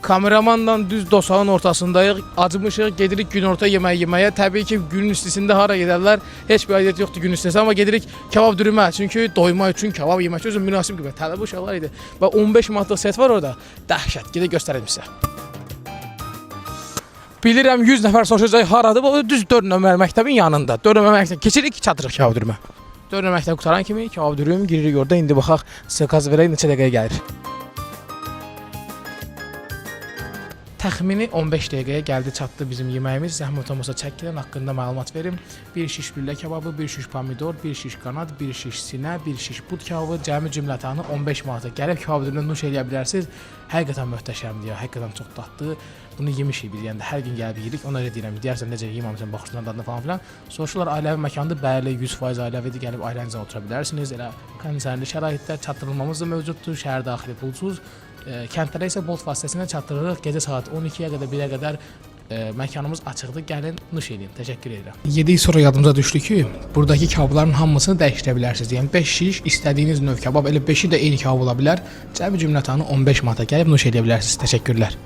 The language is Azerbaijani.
Kameramanla düz dosağın ortasındayıq. Acımışıq, gedirik günorta yeməyə. Təbii ki, günün istisində hara gedərlər? Heç bir aidiyyət yoxdur gün istisi, amma gedirik kebab dürümə. Çünki doyma üçün kebab yemək üçün münasib qiymət. Tələb uşaqlar idi. Və 15 manatlıq set var orada. Dəhşət. Gedə göstərəm sizə. Bilirəm 100 nəfər soruşacaq haradır. Bu düz 4 nömrəli məktəbin yanında. 4 nömrəli məktəb keçirik, çatırıq kebab dürümə. 4 nömrəli məktəb qutaran kimi kebab dürüm giririk orada. İndi baxaq, sizə qaz verək neçə dəqiqəyə gəlir. Təxmini 15 dəqiqəyə gəldi, çatdı bizim yeməyimiz. Zəhmət olmasa çəkilən haqqında məlumat verim. 1 şiş güllə kebabı, 1 şiş pomidor, 1 şiş qanad, 1 şiş sinə, 1 şiş but kebabı, cəmi cümlətanı 15 manata gəlib kebab dürümünü nuş eləyə bilərsiniz. Həqiqətən möhtəşəmdir ya, həqiqətən çox dadlı. Bunu yemişik biz, yəni hər gün gəlib yeyirik. Ona görə deyirəm, deyərsən necə yeyməmisən, baxırsan dadına falan filan. Soruşurlar ailəvi məkandır, bəli 100% ailəvidir, gəlib ailənizlə otura bilərsiniz. Elə kondisionerli şəraitdə çatdırılmamız da mövcuddur, şəhər daxili pulsuz. Kəndlərə isə Bolt vasitəsilə çatdırırıq. Gecə saat 12-yə qədər, 1-ə qədər məkanımız açıqdır. Gəlin, nuş edin. Təşəkkür edirəm. Yedik sonra yadımıza düşdü ki, buradakı kebabların hamısını dəyişdirə bilərsiniz. Yəni 5 şiş istədiyiniz növ kebab, elə 5-i də eyni kebab ola bilər. Cəmi cümlətanı 15 manata gəlib nuş edə bilərsiniz. Təşəkkürlər.